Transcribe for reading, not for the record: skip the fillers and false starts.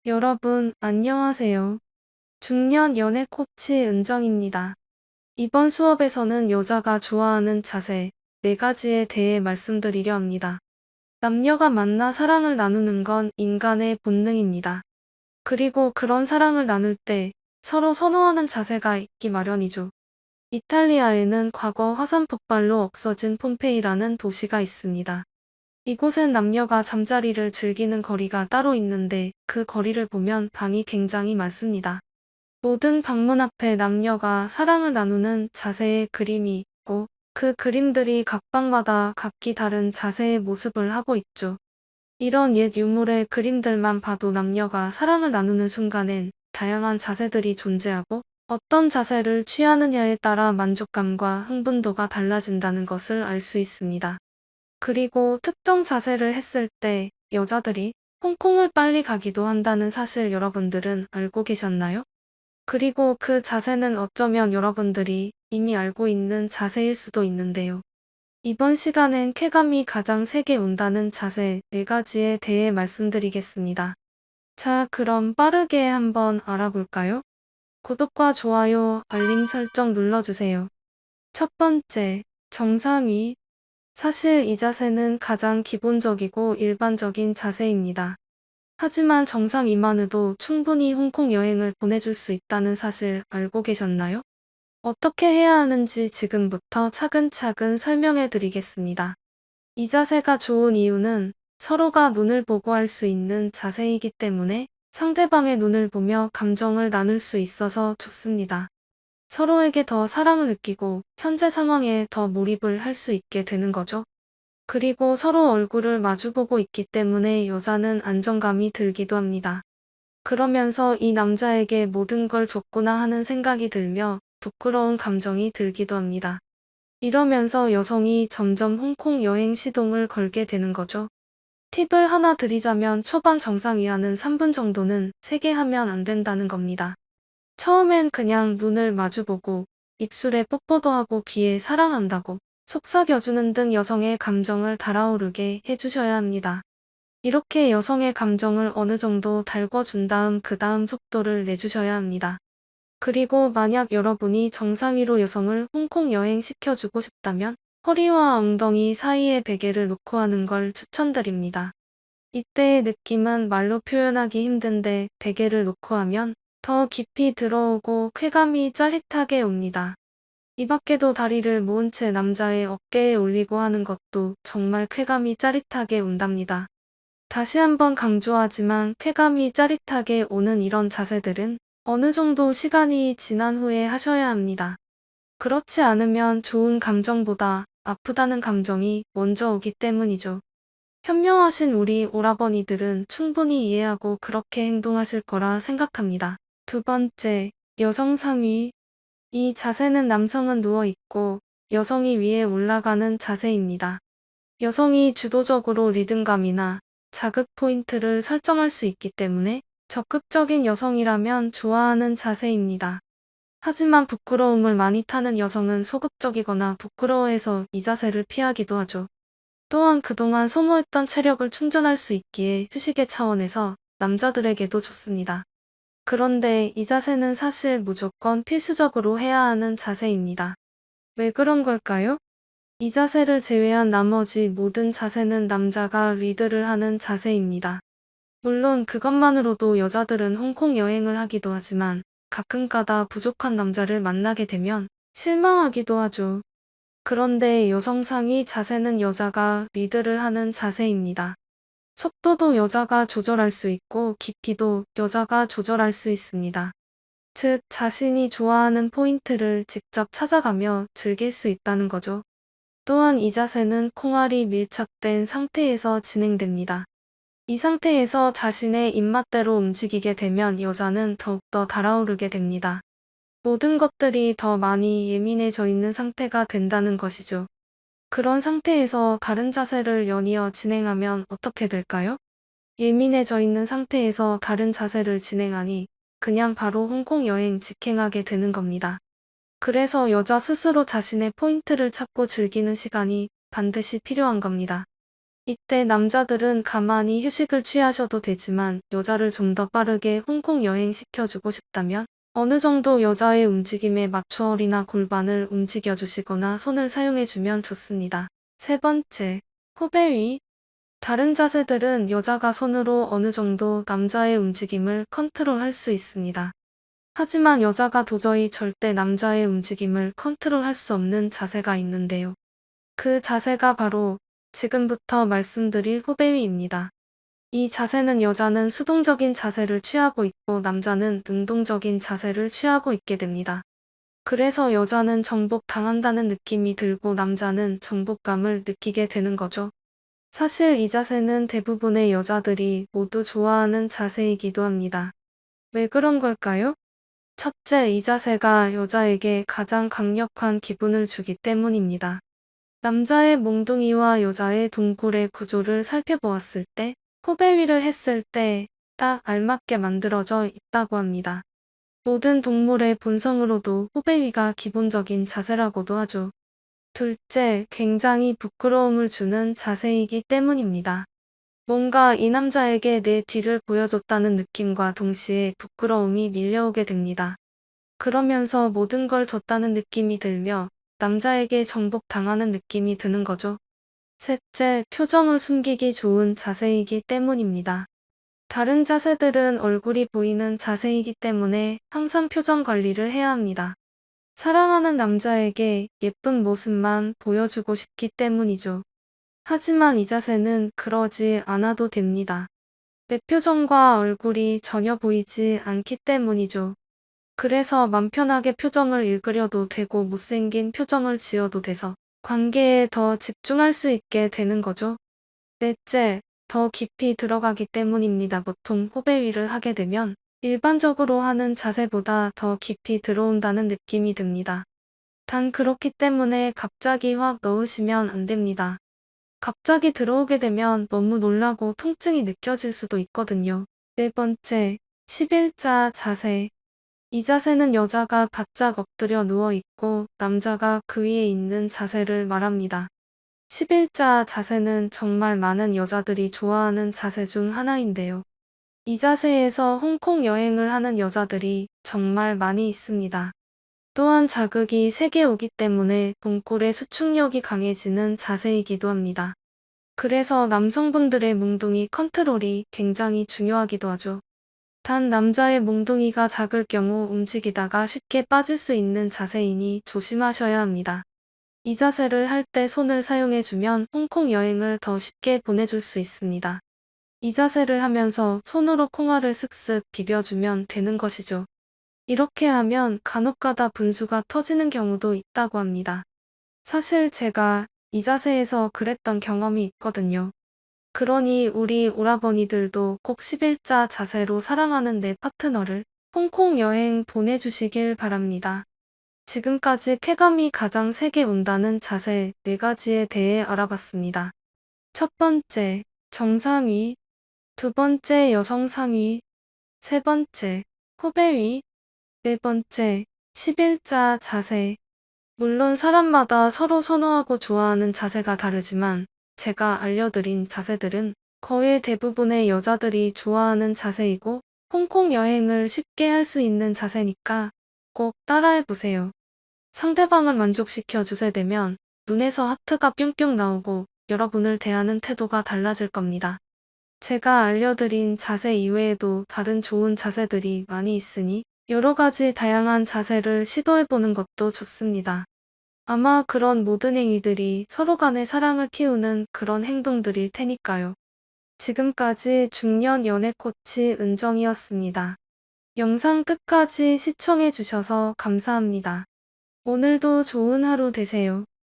여러분, 안녕하세요. 중년 연애 코치 은정입니다. 이번 수업에서는 여자가 좋아하는 자세 4가지에 대해 말씀드리려 합니다. 남녀가 만나 사랑을 나누는 건 인간의 본능입니다. 그리고 그런 사랑을 나눌 때 서로 선호하는 자세가 있기 마련이죠. 이탈리아에는 과거 화산 폭발로 없어진 폼페이라는 도시가 있습니다. 이곳엔 남녀가 잠자리를 즐기는 거리가 따로 있는데 그 거리를 보면 방이 굉장히 많습니다. 모든 방문 앞에 남녀가 사랑을 나누는 자세의 그림이 있고 그 그림들이 각 방마다 각기 다른 자세의 모습을 하고 있죠. 이런 옛 유물의 그림들만 봐도 남녀가 사랑을 나누는 순간엔 다양한 자세들이 존재하고 어떤 자세를 취하느냐에 따라 만족감과 흥분도가 달라진다는 것을 알 수 있습니다. 그리고 특정 자세를 했을 때 여자들이 홍콩을 빨리 가기도 한다는 사실 여러분들은 알고 계셨나요? 그리고 그 자세는 어쩌면 여러분들이 이미 알고 있는 자세일 수도 있는데요. 이번 시간엔 쾌감이 가장 세게 온다는 자세 4가지에 대해 말씀드리겠습니다. 자, 그럼 빠르게 한번 알아볼까요? 구독과 좋아요, 알림 설정 눌러주세요. 첫 번째, 정상위. 사실 이 자세는 가장 기본적이고 일반적인 자세입니다. 하지만 정상위만으로 충분히 홍콩 여행을 보내줄 수 있다는 사실 알고 계셨나요? 어떻게 해야 하는지 지금부터 차근차근 설명해 드리겠습니다. 이 자세가 좋은 이유는 서로가 눈을 보고 할 수 있는 자세이기 때문에 상대방의 눈을 보며 감정을 나눌 수 있어서 좋습니다. 서로에게 더 사랑을 느끼고 현재 상황에 더 몰입을 할 수 있게 되는 거죠. 그리고 서로 얼굴을 마주보고 있기 때문에 여자는 안정감이 들기도 합니다. 그러면서 이 남자에게 모든 걸 줬구나 하는 생각이 들며 부끄러운 감정이 들기도 합니다. 이러면서 여성이 점점 홍콩 여행 시동을 걸게 되는 거죠. 팁을 하나 드리자면 초반 정상위하는 3분 정도는 세게 하면 안 된다는 겁니다. 처음엔 그냥 눈을 마주보고 입술에 뽀뽀도 하고 귀에 사랑한다고 속삭여주는 등 여성의 감정을 달아오르게 해주셔야 합니다. 이렇게 여성의 감정을 어느 정도 달궈준 다음 그 다음 속도를 내주셔야 합니다. 그리고 만약 여러분이 정상위로 여성을 홍콩 여행 시켜주고 싶다면 허리와 엉덩이 사이에 베개를 놓고 하는 걸 추천드립니다. 이때의 느낌은 말로 표현하기 힘든데 베개를 놓고 하면 더 깊이 들어오고 쾌감이 짜릿하게 옵니다. 이 밖에도 다리를 모은 채 남자의 어깨에 올리고 하는 것도 정말 쾌감이 짜릿하게 온답니다. 다시 한번 강조하지만 쾌감이 짜릿하게 오는 이런 자세들은 어느 정도 시간이 지난 후에 하셔야 합니다. 그렇지 않으면 좋은 감정보다 아프다는 감정이 먼저 오기 때문이죠. 현명하신 우리 오라버니들은 충분히 이해하고 그렇게 행동하실 거라 생각합니다. 두 번째, 여성 상위. 이 자세는 남성은 누워있고 여성이 위에 올라가는 자세입니다. 여성이 주도적으로 리듬감이나 자극 포인트를 설정할 수 있기 때문에 적극적인 여성이라면 좋아하는 자세입니다. 하지만 부끄러움을 많이 타는 여성은 소극적이거나 부끄러워해서 이 자세를 피하기도 하죠. 또한 그동안 소모했던 체력을 충전할 수 있기에 휴식의 차원에서 남자들에게도 좋습니다. 그런데 이 자세는 사실 무조건 필수적으로 해야 하는 자세입니다. 왜 그런 걸까요? 이 자세를 제외한 나머지 모든 자세는 남자가 리드를 하는 자세입니다. 물론 그것만으로도 여자들은 홍콩 여행을 하기도 하지만 가끔가다 부족한 남자를 만나게 되면 실망하기도 하죠. 그런데 여성 상위 자세는 여자가 리드를 하는 자세입니다. 속도도 여자가 조절할 수 있고 깊이도 여자가 조절할 수 있습니다. 즉, 자신이 좋아하는 포인트를 직접 찾아가며 즐길 수 있다는 거죠. 또한 이 자세는 콩알이 밀착된 상태에서 진행됩니다. 이 상태에서 자신의 입맛대로 움직이게 되면 여자는 더욱더 달아오르게 됩니다. 모든 것들이 더 많이 예민해져 있는 상태가 된다는 것이죠. 그런 상태에서 다른 자세를 연이어 진행하면 어떻게 될까요? 예민해져 있는 상태에서 다른 자세를 진행하니 그냥 바로 홍콩 여행 직행하게 되는 겁니다. 그래서 여자 스스로 자신의 포인트를 찾고 즐기는 시간이 반드시 필요한 겁니다. 이때 남자들은 가만히 휴식을 취하셔도 되지만 여자를 좀 더 빠르게 홍콩 여행시켜주고 싶다면 어느 정도 여자의 움직임에 맞춰 허리나 골반을 움직여주시거나 손을 사용해주면 좋습니다. 세 번째, 후배 위. 다른 자세들은 여자가 손으로 어느 정도 남자의 움직임을 컨트롤할 수 있습니다. 하지만 여자가 도저히 절대 남자의 움직임을 컨트롤할 수 없는 자세가 있는데요. 그 자세가 바로 지금부터 말씀드릴 후배위입니다. 이 자세는 여자는 수동적인 자세를 취하고 있고 남자는 능동적인 자세를 취하고 있게 됩니다. 그래서 여자는 정복당한다는 느낌이 들고 남자는 정복감을 느끼게 되는 거죠. 사실 이 자세는 대부분의 여자들이 모두 좋아하는 자세이기도 합니다. 왜 그런 걸까요? 첫째, 이 자세가 여자에게 가장 강력한 기분을 주기 때문입니다. 남자의 몽둥이와 여자의 동굴의 구조를 살펴보았을 때 호배위를 했을 때 딱 알맞게 만들어져 있다고 합니다. 모든 동물의 본성으로도 호배위가 기본적인 자세라고도 하죠. 둘째, 굉장히 부끄러움을 주는 자세이기 때문입니다. 뭔가 이 남자에게 내 뒤를 보여줬다는 느낌과 동시에 부끄러움이 밀려오게 됩니다. 그러면서 모든 걸 줬다는 느낌이 들며 남자에게 정복당하는 느낌이 드는 거죠. 셋째, 표정을 숨기기 좋은 자세이기 때문입니다. 다른 자세들은 얼굴이 보이는 자세이기 때문에 항상 표정 관리를 해야 합니다. 사랑하는 남자에게 예쁜 모습만 보여주고 싶기 때문이죠. 하지만 이 자세는 그러지 않아도 됩니다. 내 표정과 얼굴이 전혀 보이지 않기 때문이죠. 그래서 맘 편하게 표정을 읽으려도 되고 못생긴 표정을 지어도 돼서 관계에 더 집중할 수 있게 되는 거죠. 넷째, 더 깊이 들어가기 때문입니다. 보통 호배위를 하게 되면 일반적으로 하는 자세보다 더 깊이 들어온다는 느낌이 듭니다. 단 그렇기 때문에 갑자기 확 넣으시면 안 됩니다. 갑자기 들어오게 되면 너무 놀라고 통증이 느껴질 수도 있거든요. 네 번째, 11자 자세. 이 자세는 여자가 바짝 엎드려 누워있고 남자가 그 위에 있는 자세를 말합니다. 11자 자세는 정말 많은 여자들이 좋아하는 자세 중 하나인데요. 이 자세에서 홍콩 여행을 하는 여자들이 정말 많이 있습니다. 또한 자극이 세게 오기 때문에 봉골의 수축력이 강해지는 자세이기도 합니다. 그래서 남성분들의 몽둥이 컨트롤이 굉장히 중요하기도 하죠. 단 남자의 몽둥이가 작을 경우 움직이다가 쉽게 빠질 수 있는 자세이니 조심하셔야 합니다. 이 자세를 할 때 손을 사용해주면 홍콩 여행을 더 쉽게 보내줄 수 있습니다. 이 자세를 하면서 손으로 콩알을 슥슥 비벼주면 되는 것이죠. 이렇게 하면 간혹가다 분수가 터지는 경우도 있다고 합니다. 사실 제가 이 자세에서 그랬던 경험이 있거든요. 그러니 우리 오라버니들도 꼭 11자 자세로 사랑하는 내 파트너를 홍콩 여행 보내주시길 바랍니다. 지금까지 쾌감이 가장 세게 온다는 자세 4가지에 대해 알아봤습니다. 첫 번째, 정상위. 두 번째, 여성상위. 세 번째, 후배위. 네 번째, 11자 자세. 물론 사람마다 서로 선호하고 좋아하는 자세가 다르지만 제가 알려드린 자세들은 거의 대부분의 여자들이 좋아하는 자세이고 홍콩 여행을 쉽게 할 수 있는 자세니까 꼭 따라해보세요. 상대방을 만족시켜 주게 되면 눈에서 하트가 뿅뿅 나오고 여러분을 대하는 태도가 달라질 겁니다. 제가 알려드린 자세 이외에도 다른 좋은 자세들이 많이 있으니 여러 가지 다양한 자세를 시도해보는 것도 좋습니다. 아마 그런 모든 행위들이 서로 간의 사랑을 키우는 그런 행동들일 테니까요. 지금까지 중년 연애 코치 은정이었습니다. 영상 끝까지 시청해주셔서 감사합니다. 오늘도 좋은 하루 되세요.